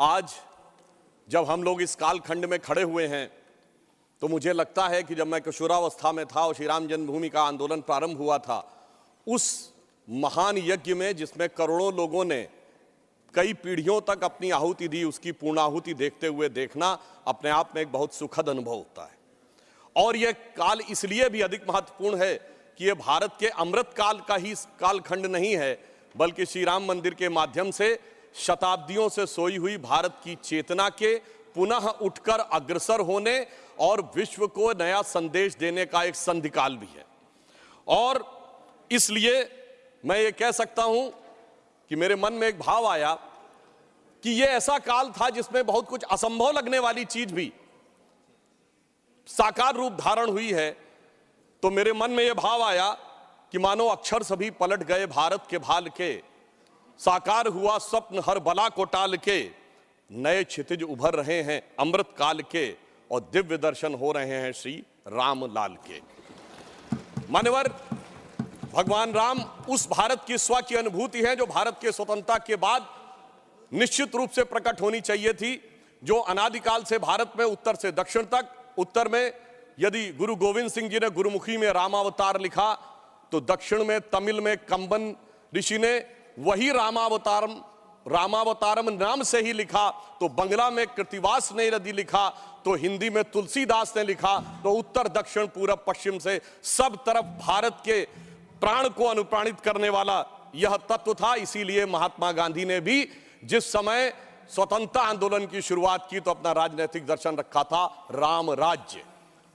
आज जब हम लोग इस कालखंड में खड़े हुए हैं तो मुझे लगता है कि जब मैं किशोरावस्था में था और श्री राम जन्मभूमि का आंदोलन प्रारंभ हुआ था, उस महान यज्ञ में जिसमें करोड़ों लोगों ने कई पीढ़ियों तक अपनी आहुति दी, उसकी पूर्णाहुति देखते हुए देखना अपने आप में एक बहुत सुखद अनुभव होता है। और यह काल इसलिए भी अधिक महत्वपूर्ण है कि यह भारत के अमृत काल का ही कालखंड नहीं है, बल्कि श्री राम मंदिर के माध्यम से शताब्दियों से सोई हुई भारत की चेतना के पुनः उठकर अग्रसर होने और विश्व को नया संदेश देने का एक संधिकाल भी है। और इसलिए मैं ये कह सकता हूं कि मेरे मन में एक भाव आया कि यह ऐसा काल था जिसमें बहुत कुछ असंभव लगने वाली चीज भी साकार रूप धारण हुई है। तो मेरे मन में यह भाव आया कि मानो अक्षर सभी पलट गए भारत के भाल के, साकार हुआ स्वप्न हर बला को टाल के, नए क्षितिज उभर रहे हैं अमृत काल के और दिव्य दर्शन हो रहे हैं श्री राम लाल के। मान्यवर, भगवान राम उस भारत की स्व की अनुभूति है जो भारत के स्वतंत्रता के बाद निश्चित रूप से प्रकट होनी चाहिए थी, जो अनादिकाल से भारत में उत्तर से दक्षिण तक, उत्तर में यदि गुरु गोविंद सिंह जी ने गुरुमुखी में रामावतार लिखा तो दक्षिण में तमिल में कंबन ऋषि ने वही रामावतारम नाम से ही लिखा, तो बंगला में कृतिवास ने यदि लिखा तो हिंदी में तुलसीदास ने लिखा, तो उत्तर दक्षिण पूरब पश्चिम से सब तरफ भारत के प्राण को अनुप्राणित करने वाला यह तत्व था। इसीलिए महात्मा गांधी ने भी जिस समय स्वतंत्रता आंदोलन की शुरुआत की तो अपना राजनीतिक दर्शन रखा था राम राज्य,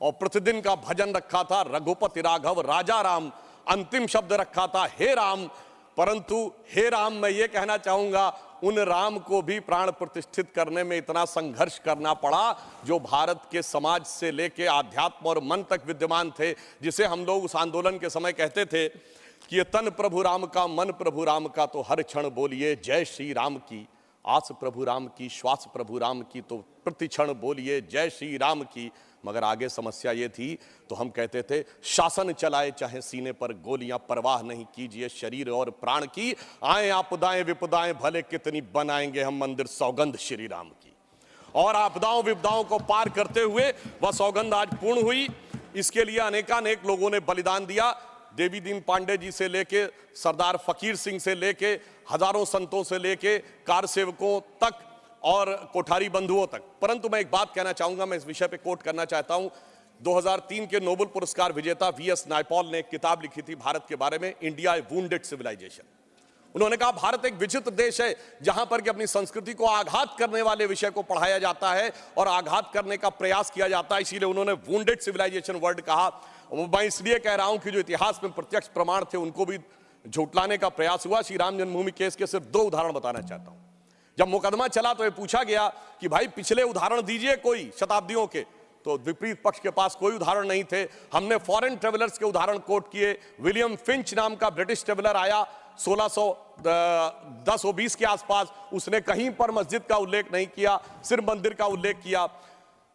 और प्रतिदिन का भजन रखा था रघुपति राघव राजा राम, अंतिम शब्द रखा था हे राम। परंतु हे राम, मैं ये कहना चाहूंगा उन राम को भी प्राण प्रतिष्ठित करने में इतना संघर्ष करना पड़ा जो भारत के समाज से लेके आध्यात्म और मन तक विद्यमान थे, जिसे हम लोग उस आंदोलन के समय कहते थे कि ये तन प्रभु राम का, मन प्रभु राम का, तो हर क्षण बोलिए जय श्री राम की, आस प्रभु राम की, श्वास प्रभु राम की, तो प्रति क्षण बोलिए जय श्री राम की। मगर आगे समस्या ये थी तो हम कहते थे शासन चलाए चाहे सीने पर गोलियां, परवाह नहीं कीजिए शरीर और प्राण की, आए आपदाएं विपदाएं भले कितनी बनाएंगे हम मंदिर सौगंध श्री राम की। और आपदाओं विपदाओं को पार करते हुए वह सौगंध आज पूर्ण हुई। इसके लिए अनेकानेक लोगों ने बलिदान दिया, देवी दीन पांडे जी से लेके सरदार फकीर सिंह से लेके हजारों संतों से लेके कार सेवकों तक और कोठारी बंधुओं तक। परंतु मैं एक बात कहना चाहूंगा, मैं इस विषय पे कोट करना चाहता हूं। 2003 के नोबेल पुरस्कार विजेता वीएस नायपॉल ने एक किताब लिखी थी भारत के बारे में, इंडिया ए वुंडेड सिविलाइजेशन। उन्होंने कहा भारत एक विचित्र देश है जहां पर कि अपनी संस्कृति को आघात करने वाले विषय को पढ़ाया जाता है और आघात करने का प्रयास किया जाता है, इसीलिए उन्होंने वुंडेड सिविलाइजेशन वर्ड कहा। मैं इसलिए कह रहा हूं कि जो इतिहास में प्रत्यक्ष प्रमाण थे उनको भी झुटलाने का प्रयास हुआ। श्री राम जन्मभूमि केस के सिर्फ 2 उदाहरण बताना चाहता हूं। जब मुकदमा चला तो ये पूछा गया कि भाई पिछले उदाहरण दीजिए कोई शताब्दियों के, तो विपरीत पक्ष के पास कोई उदाहरण नहीं थे। हमने फॉरेन ट्रेवलर्स के उदाहरण कोट किए। विलियम फिंच नाम का ब्रिटिश ट्रेवलर आया 1610-20 के आसपास, उसने कहीं पर मस्जिद का उल्लेख नहीं किया, सिर्फ मंदिर का उल्लेख किया।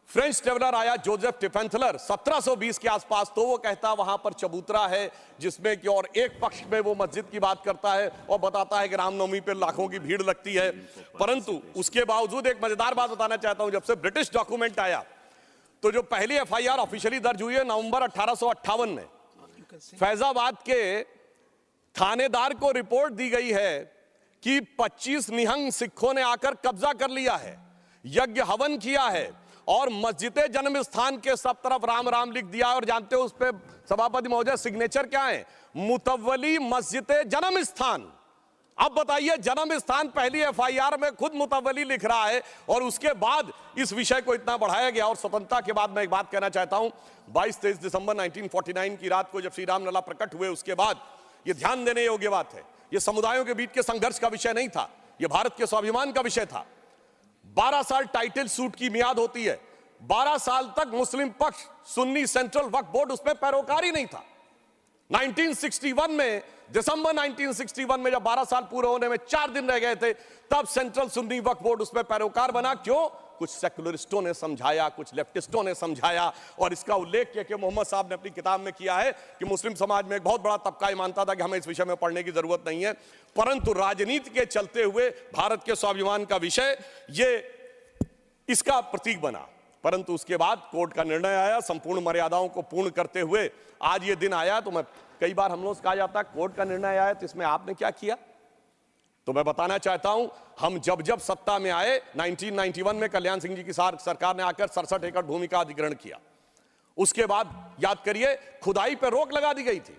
फ्रेंच ट्रेवलर आया जोसेफ टिफेंथलर 1720 के आसपास, तो वो कहता वहां पर चबूतरा है जिसमें कि और एक पक्ष में वो मस्जिद की बात करता है और बताता है कि रामनवमी पे लाखों की भीड़ लगती है। परंतु उसके बावजूद एक मजेदार बात बताना चाहता हूं, जब से ब्रिटिश डॉक्यूमेंट आया तो जो पहली एफआईआर ऑफिशियली दर्ज हुई है नवंबर 1858 में, फैजाबाद के थानेदार को रिपोर्ट दी गई है कि 25 निहंग सिखों ने आकर कब्जा कर लिया है, यज्ञ हवन किया है और मस्जिद जन्म स्थान के सब तरफ राम राम लिख दिया। और जानते हो उस पे सभापति महोदय सिग्नेचर क्या है? मुतव्वली मस्जिद जन्म स्थान। अब बताइए, जन्म स्थान पहली एफआईआर में खुद मुतव्वली लिख रहा है और उसके बाद इस विषय को इतना बढ़ाया गया। और स्वतंत्रता के बाद मैं एक बात कहना चाहता हूं, 22-23 दिसंबर 1949 की रात को जब श्री राम लला प्रकट हुए उसके बाद यह ध्यान देने योग्य बात है, यह समुदायों के बीच के संघर्ष का विषय नहीं था, यह भारत के स्वाभिमान का विषय था। 12 साल टाइटल सूट की मियाद होती है, 12 साल तक मुस्लिम पक्ष सुन्नी सेंट्रल वक्फ बोर्ड उसमें पैरोकार ही नहीं था। 1961 में दिसंबर 1961 में जब 12 साल पूरे होने में 4 दिन रह गए थे, तब सेंट्रल सुन्नी वक्फ बोर्ड उसमें पैरोकार बना। क्यों? कुछ सेकुलरिस्टों ने समझाया, कुछ लेफ्टिस्टों ने समझाया, और इसका उल्लेख के मोहम्मद साहब ने अपनी किताब में किया है कि मुस्लिम समाज में एक बहुत बड़ा तबका ये मानता था कि हमें इस विषय में पढ़ने की जरूरत नहीं है, परंतु राजनीति के चलते हुए भारत के स्वाभिमान का विषय ये इसका प्रतीक बना। परंतु उसके बाद कोर्ट का निर्णय आया, संपूर्ण मर्यादाओं को पूर्ण करते हुए आज ये दिन आया। तो मैं कई बार हम लोग से कहा जाता है कोर्ट का निर्णय आया तो इसमें आपने क्या किया, तो मैं बताना चाहता हूं, हम जब जब सत्ता में आए 1991 में कल्याण सिंह जी की सरकार ने आकर 67 एकड़ भूमि का अधिग्रहण किया। उसके बाद याद करिए खुदाई पर रोक लगा दी गई थी।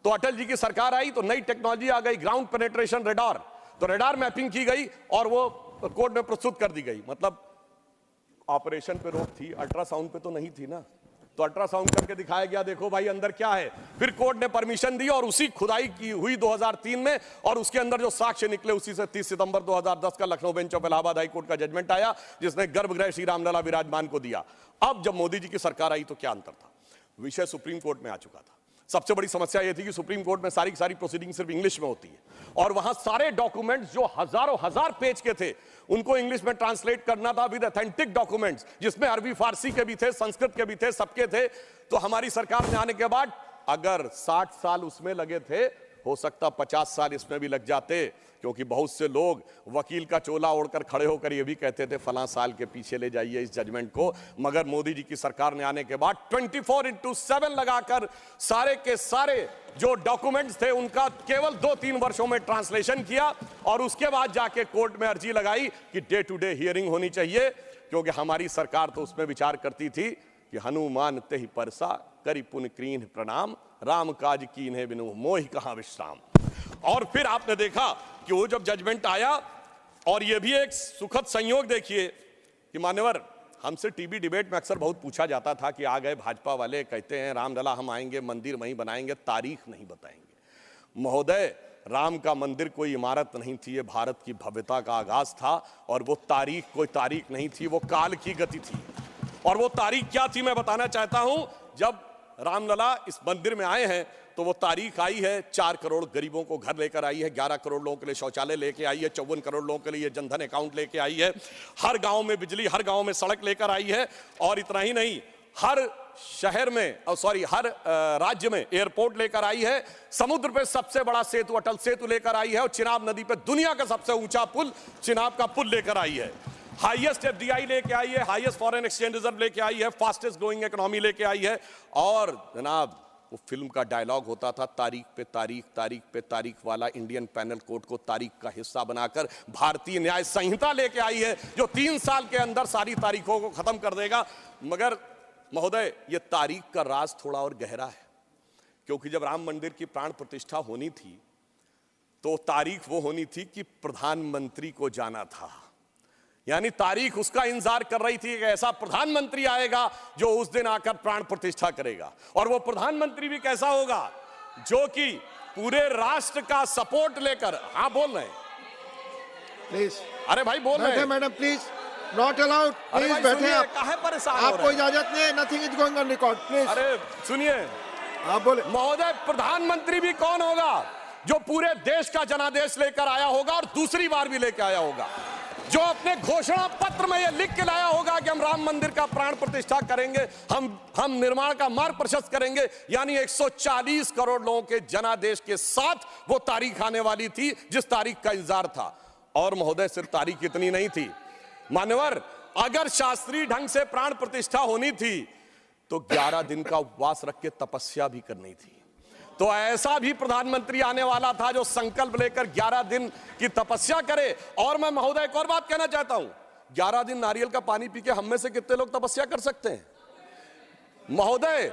तो अटल जी की सरकार आई तो नई टेक्नोलॉजी आ गई, ग्राउंड पेनिट्रेशन रेडार, तो रेडार मैपिंग की गई और वो कोर्ट में प्रस्तुत कर दी गई। मतलब ऑपरेशन पे रोक थी, अल्ट्रासाउंड पे तो नहीं थी ना, तो अल्ट्रासाउंड करके दिखाया गया, देखो भाई अंदर क्या है। फिर कोर्ट ने परमिशन दी और उसी खुदाई की हुई 2003 में, और उसके अंदर जो साक्ष्य निकले उसी से 30 सितंबर 2010 का Lucknow bench of Allahabad high court का जजमेंट आया, जिसने गर्भगृह श्री रामलला विराजमान को दिया। अब जब मोदी जी की सरकार आई तो क्या अंतर था, विषय सुप्रीम कोर्ट में आ चुका था। सबसे बड़ी समस्या यह थी कि सुप्रीम कोर्ट में सारी की सारी प्रोसीडिंग सिर्फ इंग्लिश में होती है, और वहां सारे डॉक्यूमेंट्स जो हजारों हजार पेज के थे उनको इंग्लिश में ट्रांसलेट करना था विद ऑथेंटिक डॉक्यूमेंट्स, जिसमें अरबी फारसी के भी थे, संस्कृत के भी थे, सबके थे। तो हमारी सरकार में आने के बाद अगर 60 साल उसमें लगे थे, हो सकता 50 साल इसमें भी लग जाते, क्योंकि बहुत से लोग वकील का चोला ओढ़कर खड़े होकर ये भी कहते थे फलां साल के पीछे ले जाइए इस जजमेंट को। मगर मोदी जी की सरकार ने आने के बाद 24/7 लगाकर सारे के सारे जो डॉक्यूमेंट्स थे उनका केवल 2-3 वर्षों में ट्रांसलेशन किया, और उसके बाद जाके कोर्ट में अर्जी लगाई कि डे टू डे हियरिंग होनी चाहिए, क्योंकि हमारी सरकार तो उसमें विचार करती थी कि हनुमान तेहि परसा करि पुन कीन्ह प्रणाम, राम काज कीन्हे बिनु मोहि कहां विश्राम। और फिर आपने देखा कि वो जब जजमेंट आया, और ये भी एक सुखद संयोग देखिए कि मान्यवर, हमसे टीवी डिबेट में अक्सर बहुत पूछा जाता था कि आ गए भाजपा वाले, कहते हैं रामलला हम आएंगे, मंदिर वहीं बनाएंगे, तारीख नहीं बताएंगे। महोदय, राम का मंदिर कोई इमारत नहीं थी, ये भारत की भव्यता का आगाज था, और वो तारीख कोई तारीख नहीं थी, वो काल की गति थी। और वो तारीख क्या थी मैं बताना चाहता हूं। जब रामलला इस मंदिर में आए हैं तो वो तारीख आई है 4 करोड़ गरीबों को घर लेकर आई है, 11 करोड़ लोगों के लिए शौचालय लेके आई है, 54 करोड़ लोगों के लिए जनधन अकाउंट लेके आई है, हर गांव में बिजली, हर गांव में सड़क लेकर आई है। और इतना ही नहीं, हर शहर में हर राज्य में एयरपोर्ट लेकर आई है, समुद्र पे सबसे बड़ा सेतु अटल सेतु लेकर आई है, और चिनाब नदी पे दुनिया का सबसे ऊंचा पुल चिनाब का पुल लेकर आई है, हाईएस्ट एफडीआई लेके आई है, हाईएस्ट फॉरेन एक्सचेंज रिजर्व लेके आई है, फास्टेस्ट ग्रोइंग इकोनॉमी लेके आई है। और जनाब वो फिल्म का डायलॉग होता था, तारीख पे तारीख, तारीख पे तारीख वाला इंडियन पैनल कोड को तारीख का हिस्सा बनाकर भारतीय न्याय संहिता लेके आई है, जो 3 साल के अंदर सारी तारीखों को खत्म कर देगा। मगर महोदय, ये तारीख का राज थोड़ा और गहरा है, क्योंकि जब राम मंदिर की प्राण प्रतिष्ठा होनी थी तो तारीख वो होनी थी कि प्रधानमंत्री को जाना था, यानी तारीख उसका इंतजार कर रही थी कि ऐसा प्रधानमंत्री आएगा जो उस दिन आकर प्राण प्रतिष्ठा करेगा। और वो प्रधानमंत्री भी कैसा होगा, जो कि पूरे राष्ट्र का सपोर्ट लेकर, हाँ बोल रहे हैं प्लीज, अरे भाई बोल रहे हैं madam please, not allowed, please बैठे आप, काहे परेशान हो रहे हैं? आपको इजाजत नहीं है, nothing is going on record, please. अरे सुनिए, आप बोले। महोदय, प्रधानमंत्री भी कौन होगा, जो पूरे देश का जनादेश लेकर आया होगा और दूसरी बार भी लेकर आया होगा, जो अपने घोषणा पत्र में यह लिख के लाया होगा कि हम राम मंदिर का प्राण प्रतिष्ठा करेंगे, हम निर्माण का मार्ग प्रशस्त करेंगे। यानी 140 करोड़ लोगों के जनादेश के साथ वो तारीख आने वाली थी जिस तारीख का इंतजार था। और महोदय, सिर्फ तारीख इतनी नहीं थी मान्यवर, अगर शास्त्रीय ढंग से प्राण प्रतिष्ठा होनी थी तो 11 दिन का उपवास रख के तपस्या भी करनी थी। तो ऐसा भी प्रधानमंत्री आने वाला था जो संकल्प लेकर 11 दिन की तपस्या करे। और मैं महोदय एक और बात कहना चाहता हूं, 11 दिन नारियल का पानी पी के हम में से कितने लोग तपस्या कर सकते हैं? महोदय,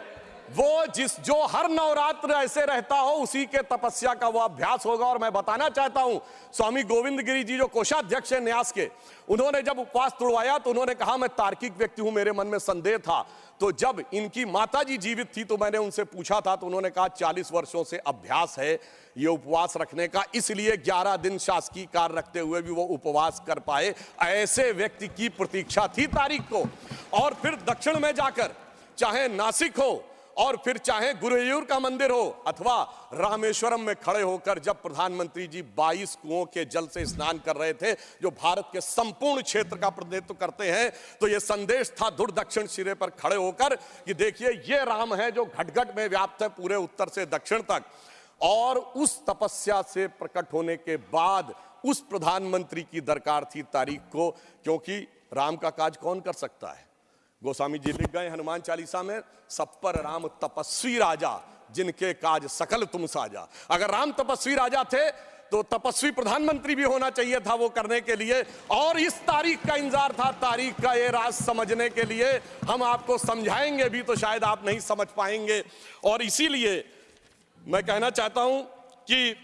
वो जो हर नवरात्र ऐसे रहता हो उसी के तपस्या का वो अभ्यास होगा। और मैं बताना चाहता हूं, स्वामी गोविंद गिरी जी जो कोषाध्यक्ष हैं न्यास के, उन्होंने जब उपवास तोड़वाया तो उन्होंने कहा मैं तार्किक व्यक्ति हूं, मेरे मन में संदेह था। तो जब इनकी माता जी जीवित थी तो मैंने उनसे पूछा था, तो उन्होंने कहा 40 वर्षों से अभ्यास है ये उपवास रखने का, इसलिए 11 दिन शासकीय कार्य रखते हुए भी वो उपवास कर पाए। ऐसे व्यक्ति की प्रतीक्षा थी तारीख को। और फिर दक्षिण में जाकर, चाहे नासिक हो और फिर चाहे गुरुवायूर का मंदिर हो अथवा रामेश्वरम में खड़े होकर जब प्रधानमंत्री जी 22 कुओं के जल से स्नान कर रहे थे, जो भारत के संपूर्ण क्षेत्र का प्रतिनिधित्व करते हैं, तो यह संदेश था दूर दक्षिण सिरे पर खड़े होकर कि देखिए ये राम है जो घट-घट में व्याप्त है पूरे उत्तर से दक्षिण तक। और उस तपस्या से प्रकट होने के बाद उस प्रधानमंत्री की दरकार थी तारीख को, क्योंकि राम का काज कौन कर सकता है। गोस्वामी जी लिख गए हनुमान चालीसा में, सब पर राम तपस्वी राजा, जिनके काज सकल तुम साजा। अगर राम तपस्वी राजा थे तो तपस्वी प्रधानमंत्री भी होना चाहिए था वो करने के लिए, और इस तारीख का इंतजार था। तारीख का ये राज समझने के लिए हम आपको समझाएंगे भी तो शायद आप नहीं समझ पाएंगे। और इसीलिए मैं कहना चाहता हूं कि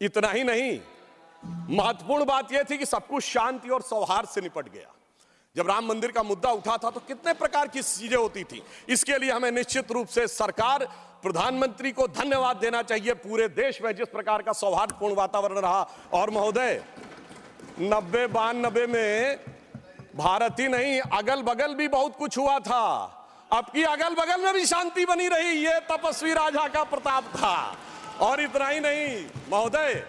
इतना ही नहीं, महत्वपूर्ण बात यह थी कि सब कुछ शांति और सौहार्द से निपट गया। जब राम मंदिर का मुद्दा उठा था तो कितने प्रकार की चीजें होती थी। इसके लिए हमें निश्चित रूप से सरकार, प्रधानमंत्री को धन्यवाद देना चाहिए पूरे देश में जिस प्रकार का सौहार्दपूर्ण वातावरण रहा। और महोदय 90-92 में भारत ही नहीं अगल बगल भी बहुत कुछ हुआ था, अब की अगल बगल में भी शांति बनी रही। ये तपस्वी राजा का प्रताप था। और इतना ही नहीं महोदय,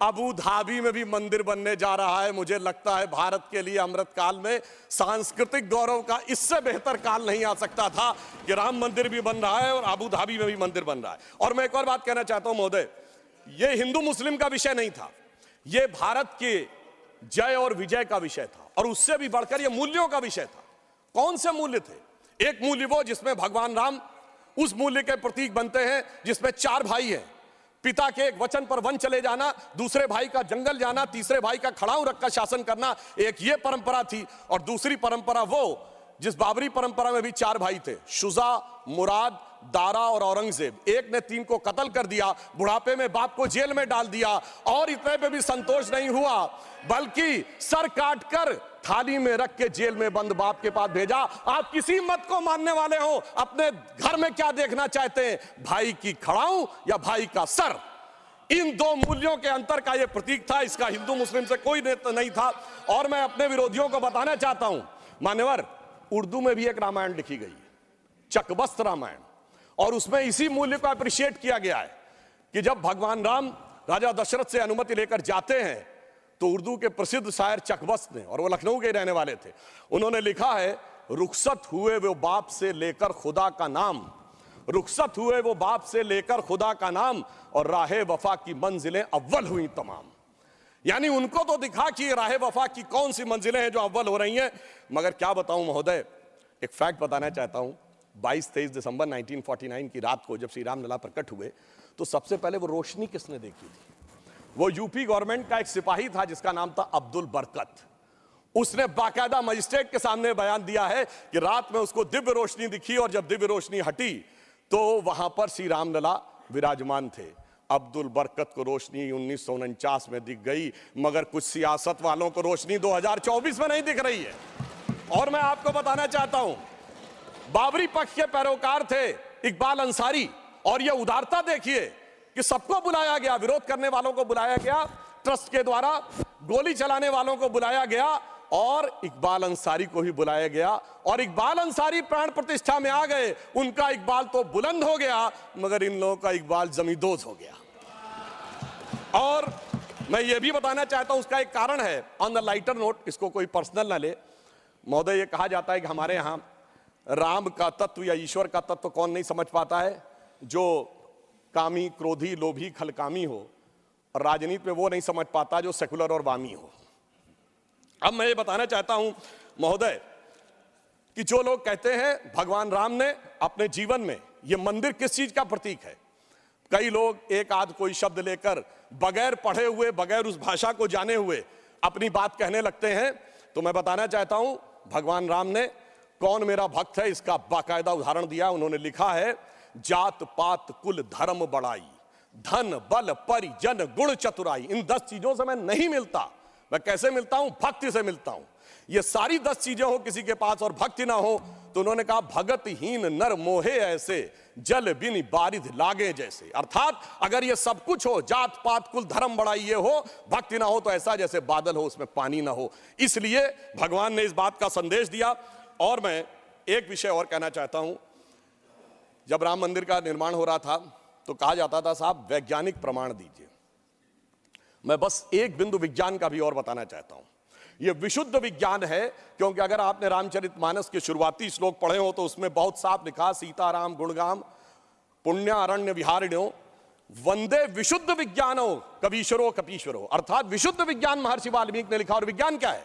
अबू धाबी में भी मंदिर बनने जा रहा है। मुझे लगता है भारत के लिए अमृत काल में सांस्कृतिक गौरव का इससे बेहतर काल नहीं आ सकता था कि राम मंदिर भी बन रहा है और अबू धाबी में भी मंदिर बन रहा है। और मैं एक और बात कहना चाहता हूं महोदय, ये हिंदू मुस्लिम का विषय नहीं था, ये भारत के जय और विजय का विषय था, और उससे भी बढ़कर ये मूल्यों का विषय था। कौन से मूल्य थे? एक मूल्य वो जिसमें भगवान राम उस मूल्य के प्रतीक बनते हैं जिसमें 4 भाई हैं, पिता के एक वचन पर वन चले जाना, दूसरे भाई का जंगल जाना, तीसरे भाई का खड़ाऊ रखकर शासन करना, एक ये परंपरा थी। और दूसरी परंपरा वो जिस बाबरी परंपरा में भी 4 भाई थे, शुजा, मुराद, दारा और औरंगजेब। एक ने 3 को कत्ल कर दिया, बुढ़ापे में बाप को जेल में डाल दिया, और इतने पे भी संतोष नहीं हुआ बल्कि सर काटकर थाली में रख के जेल में बंद बाप के पास भेजा। आप किसी मत को मानने वाले हो, अपने घर में क्या देखना चाहते हैं, भाई की खड़ाऊ या भाई का सर? इन 2 मूल्यों के अंतर का यह प्रतीक था। इसका हिंदू मुस्लिम से कोई नहीं था। और मैं अपने विरोधियों को बताना चाहता हूं, मान्यवर, उर्दू में भी एक रामायण लिखी गई है, चकबस्त रामायण, और उसमें इसी मूल्य को अप्रिशिएट किया गया है कि जब भगवान राम राजा दशरथ से अनुमति लेकर जाते हैं तो उर्दू के प्रसिद्ध शायर चकबस्त ने, और वो लखनऊ के रहने वाले थे, उन्होंने लिखा है, रुखसत हुए वो बाप से लेकर खुदा का नाम, रुखसत हुए वो बाप से लेकर खुदा का नाम, और राहे वफा की मंजिलें अव्वल हुई तमाम। यानी उनको तो दिखा कि राहे वफा की कौन सी मंजिलें हैं जो अव्वल हो रही हैं। मगर क्या बताऊं महोदय, एक फैक्ट बताना चाहता हूं। 22-23 दिसंबर 1949 की रात को जब श्री राम लला प्रकट हुए तो सबसे पहले वो रोशनी किसने देखी थी? वो यूपी गवर्नमेंट का एक सिपाही था जिसका नाम था अब्दुल बरकत। उसने बाकायदा मजिस्ट्रेट के सामने बयान दिया है कि रात में उसको दिव्य रोशनी दिखी, और जब दिव्य रोशनी हटी तो वहां पर श्री राम लला विराजमान थे। अब्दुल बरकत को रोशनी 1949 में दिख गई, मगर कुछ सियासत वालों को रोशनी 2024 में नहीं दिख रही है। और मैं आपको बताना चाहता हूं, बाबरी पक्ष के पैरोकार थे इकबाल अंसारी, और यह उदारता देखिए कि सबको बुलाया गया, विरोध करने वालों को बुलाया गया, ट्रस्ट के द्वारा गोली चलाने वालों को बुलाया गया, और इकबाल अंसारी को ही बुलाया गया। और इकबाल अंसारी प्राण प्रतिष्ठा में आ गए। उनका इकबाल तो बुलंद हो गया, मगर इन लोगों का इकबाल जमींदोज हो गया। और मैं ये भी बताना चाहता हूं, उसका एक कारण है। ऑन द लाइटर नोट, इसको कोई पर्सनल ना ले महोदय, ये कहा जाता है कि हमारे यहां राम का तत्व या ईश्वर का तत्व कौन नहीं समझ पाता है? जो कामी, क्रोधी, लोभी, खलकामी हो। और राजनीति में वो नहीं समझ पाता जो सेकुलर और वामी हो। अब मैं ये बताना चाहता हूं महोदय कि जो लोग कहते हैं भगवान राम ने अपने जीवन में ये मंदिर किस चीज का प्रतीक है, कई लोग एक आध कोई शब्द लेकर बगैर पढ़े हुए, बगैर उस भाषा को जाने हुए अपनी बात कहने लगते हैं। तो मैं बताना चाहता हूं, भगवान राम ने कौन मेरा भक्त है इसका बाकायदा उदाहरण दिया। उन्होंने लिखा है, जात पात कुल धर्म बड़ाई, धन बल परिजन गुण चतुराई। इन 10 चीजों से मैं नहीं मिलता। मैं कैसे मिलता हूं? भक्ति से मिलता हूं। ये सारी 10 चीजें हो किसी के पास और भक्ति ना हो, तो उन्होंने कहा, भगतहीन नर मोहे ऐसे, जल बिन बारिध लागे जैसे। अर्थात अगर ये सब कुछ हो, जात पात कुल धर्म बड़ाई ये हो, भक्ति ना हो तो ऐसा जैसे बादल हो उसमें पानी ना हो। इसलिए भगवान ने इस बात का संदेश दिया। और मैं एक विषय और कहना चाहता हूं। जब राम मंदिर का निर्माण हो रहा था तो कहा जाता था साहब वैज्ञानिक प्रमाण दीजिए। मैं बस एक बिंदु विज्ञान का भी और बताना चाहता हूं। यह विशुद्ध विज्ञान है, क्योंकि अगर आपने रामचरितमानस के शुरुआती श्लोक पढ़े हो तो उसमें बहुत साफ लिखा, सीताराम गुणगाम पुण्य अरण्य विहारिण्यो वंदे विशुद्ध विज्ञानो कवीश्वरो कपीश्वरो। अर्थात विशुद्ध विज्ञान महर्षि वाल्मीकि ने लिखा। और विज्ञान क्या है?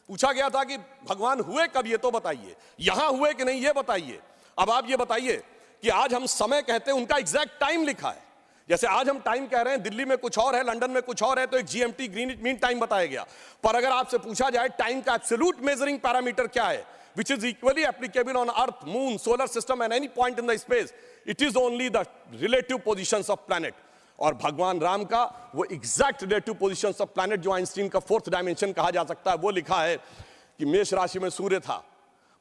पूछा गया था कि भगवान हुए कब, ये तो बताइए, यहां हुए कि नहीं ये बताइए। अब आप ये बताइए कि आज हम समय कहते हैं, उनका एग्जैक्ट टाइम लिखा है। जैसे आज हम टाइम कह रहे हैं, दिल्ली में कुछ और है, लंदन में कुछ और है, तो एक जीएमटी ग्रीनिच मीन टाइम बताया गया। पर अगर आपसे पूछा जाए टाइम का एब्सोल्यूट मेजरिंग पैरामीटर क्या है, which is equally applicable on earth, moon, solar system and any point in the space, it is only the relative positions of planet। और भगवान राम का वो exact relative positions of planet, जो Einstein का fourth dimension कहा जा सकता है, वो लिखा है कि मेष राशि में सूर्य था,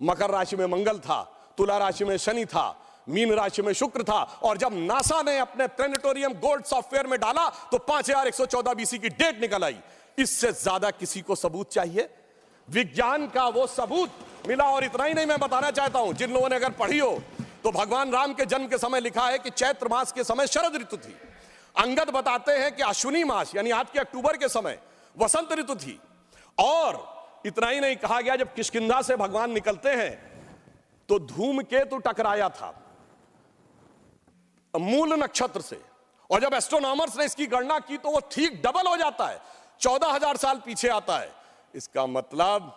मकर राशि में मंगल था, तुला राशि में शनि था, मीन राशि में शुक्र था। और जब नासा ने अपने प्लेनेटोरियम गोल्ड सॉफ्टवेयर में डाला तो 5114 बीसी की डेट निकल आई। इससे ज्यादा किसी को सबूत चाहिए? विज्ञान का वो सबूत मिला। और इतना ही नहीं, मैं बताना चाहता हूं, जिन लोगों ने अगर पढ़ी हो तो भगवान राम के जन्म के समय लिखा है कि चैत्र मास के समय शरद ऋतु थी। अंगद बताते हैं कि अश्विनी मास यानी आज के अक्टूबर के समय वसंत ऋतु थी। और इतना ही नहीं, कहा गया जब किष्किंधा से भगवान निकलते हैं तो धूमकेतु टकराया था मूल नक्षत्र से। और जब एस्ट्रोनॉमर्स ने इसकी गणना की तो वो ठीक डबल हो जाता है, 14,000 साल पीछे आता है। इसका मतलब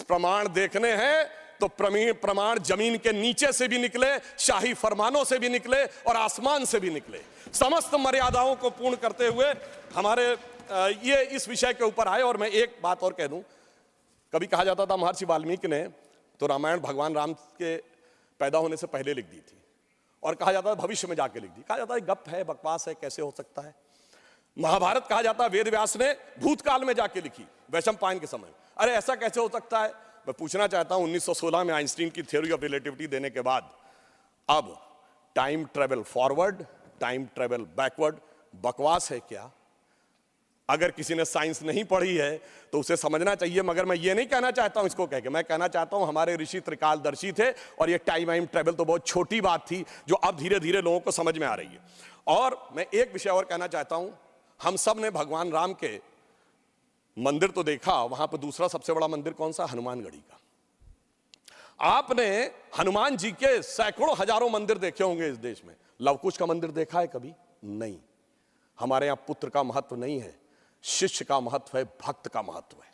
प्रमाण देखने हैं तो प्रमाण जमीन के नीचे से भी निकले, शाही फरमानों से भी निकले और आसमान से भी निकले। समस्त मर्यादाओं को पूर्ण करते हुए हमारे ये इस विषय के ऊपर आए। और मैं एक बात और कह दूं, कभी कहा जाता था महर्षि वाल्मीकि ने तो रामायण भगवान राम के पैदा होने से पहले लिख दी थी, और कहा जाता है भविष्य में जाके लिख दी। कहा जाता है गप है, बकवास है, कैसे हो सकता है। महाभारत कहा जाता है वेद व्यास ने भूतकाल में जाके लिखी, वैशंपायन के समय। अरे ऐसा कैसे हो सकता है? मैं पूछना चाहता हूं, 1916 में आइंस्टीन की थ्योरी ऑफ रिलेटिविटी देने के बाद अब time travel forward, time travel backward बकवास है क्या? अगर किसी ने साइंस नहीं पढ़ी है तो उसे समझना चाहिए। मगर मैं ये नहीं कहना चाहता हूं इसको कह के, मैं कहना चाहता हूं हमारे ऋषि त्रिकालदर्शी थे, और ये टाइम ट्रेवल तो बहुत छोटी बात थी जो अब धीरे धीरे लोगों को समझ में आ रही है। और मैं एक विषय और कहना चाहता हूं, हम सब ने भगवान राम के मंदिर तो देखा, वहां पर दूसरा सबसे बड़ा मंदिर कौन सा? हनुमानगढ़ी का। आपने हनुमान जी के सैकड़ों हजारों मंदिर देखे होंगे इस देश में, लवकुश का मंदिर देखा है कभी? नहीं। हमारे यहां पुत्र का महत्व नहीं है, शिष्य का महत्व है, भक्त का महत्व है।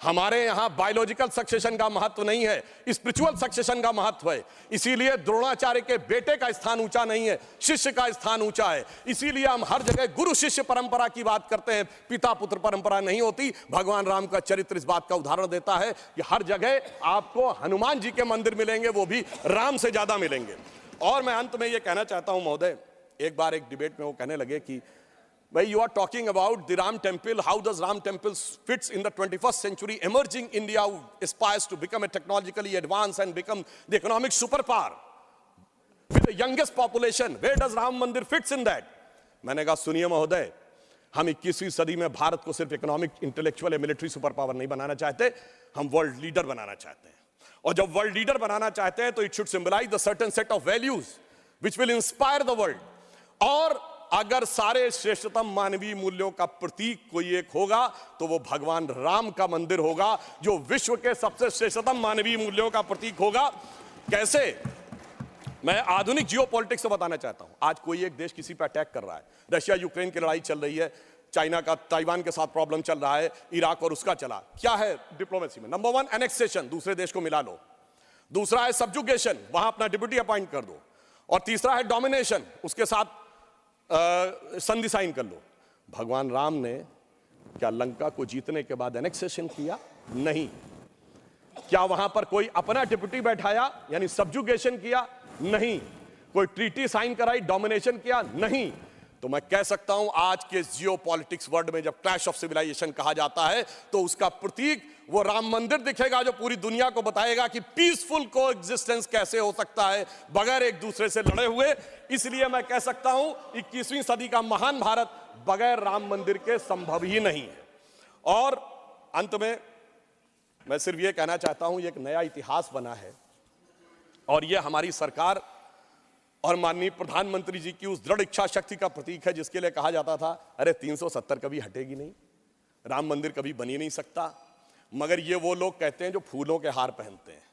हमारे यहां बायोलॉजिकल सक्सेशन का महत्व नहीं है, स्पिरिचुअल सक्सेशन का महत्व है। इसीलिए द्रोणाचार्य के बेटे का स्थान ऊंचा नहीं है, शिष्य का स्थान ऊंचा है। इसीलिए हम हर जगह गुरु शिष्य परंपरा की बात करते हैं, पिता पुत्र परंपरा नहीं होती। भगवान राम का चरित्र इस बात का उदाहरण देता है कि हर जगह आपको हनुमान जी के मंदिर मिलेंगे, वो भी राम से ज्यादा मिलेंगे। और मैं अंत में यह कहना चाहता हूं महोदय, एक बार एक डिबेट में वो कहने लगे कि भाई you are talking about the Ram temple, how does Ram temple fits in the 21st century emerging India who aspires to become a technologically advanced and become the economic superpower with the youngest population, where does Ram Mandir fits in that? मैंने कहा सुनिए महोदय, हम 21वीं सदी में भारत को सिर्फ इकोनॉमिक, इंटेलेक्चुअल या मिलिट्री सुपर पावर नहीं बनाना चाहते, हम वर्ल्ड लीडर बनाना चाहते हैं। और जब वर्ल्ड लीडर बनाना चाहते हैं तो it should symbolise the certain set of values which will inspire the world. और अगर सारे श्रेष्ठतम मानवीय मूल्यों का प्रतीक कोई एक होगा तो वो भगवान राम का मंदिर होगा, जो विश्व के सबसे श्रेष्ठतम मानवीय मूल्यों का प्रतीक होगा। कैसे? मैं आधुनिक जियोपॉलिटिक्स से बताना चाहता हूं। आज कोई एक देश किसी पर अटैक कर रहा है, रशिया यूक्रेन की लड़ाई चल रही है, चाइना का ताइवान के साथ प्रॉब्लम चल रहा है, इराक और उसका चला। क्या है डिप्लोमेसी में? नंबर 1 एनेक्सेशन, दूसरे देश को मिला लो। दूसरा है सब्जुगेशन, वहां अपना डिप्यूटी अपॉइंट कर दो। और तीसरा है डोमिनेशन, उसके साथ संधि साइन कर लो। भगवान राम ने क्या लंका को जीतने के बाद एनेक्सेशन किया? नहीं। क्या वहां पर कोई अपना डिप्यूटी बैठाया यानी सब्जुगेशन किया? नहीं। कोई ट्रीटी साइन कराई, डोमिनेशन किया? नहीं। तो मैं कह सकता हूं आज के जियोपॉलिटिक्स वर्ल्ड में जब क्लैश ऑफ सिविलाइजेशन कहा जाता है तो उसका प्रतीक वो राम मंदिर दिखेगा, जो पूरी दुनिया को बताएगा कि पीसफुल कोएग्जिस्टेंस कैसे हो सकता है बगैर एक दूसरे से लड़े हुए। इसलिए मैं कह सकता हूं 21वीं सदी का महान भारत बगैर राम मंदिर के संभव ही नहीं है। और अंत में मैं सिर्फ ये कहना चाहता हूं, ये एक नया इतिहास बना है और यह हमारी सरकार और माननीय प्रधानमंत्री जी की उस दृढ़ इच्छा शक्ति का प्रतीक है जिसके लिए कहा जाता था अरे 370 कभी हटेगी नहीं, राम मंदिर कभी बन ही नहीं सकता। मगर ये वो लोग कहते हैं जो फूलों के हार पहनते हैं।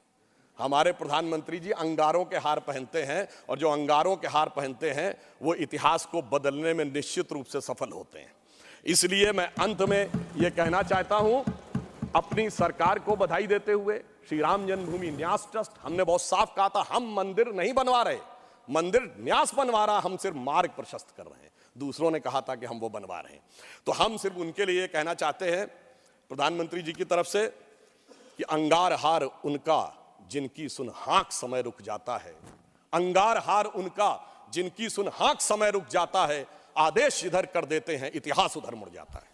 हमारे प्रधानमंत्री जी अंगारों के हार पहनते हैं, और जो अंगारों के हार पहनते हैं वो इतिहास को बदलने में निश्चित रूप से सफल होते हैं। इसलिए मैं अंत में ये कहना चाहता हूं, अपनी सरकार को बधाई देते हुए, श्री राम जन्मभूमि न्यास ट्रस्ट, हमने बहुत साफ कहा था हम मंदिर नहीं बनवा रहे, मंदिर न्यास बनवा रहा, हम सिर्फ मार्ग प्रशस्त कर रहे हैं। दूसरों ने कहा था कि हम वो बनवा रहे हैं। तो हम सिर्फ उनके लिए कहना चाहते हैं प्रधानमंत्री जी की तरफ से कि अंगार हार उनका जिनकी सुन हाँक समय रुक जाता है, अंगार हार उनका जिनकी सुन हाँक समय रुक जाता है, आदेश इधर कर देते हैं इतिहास उधर मुड़ जाता है।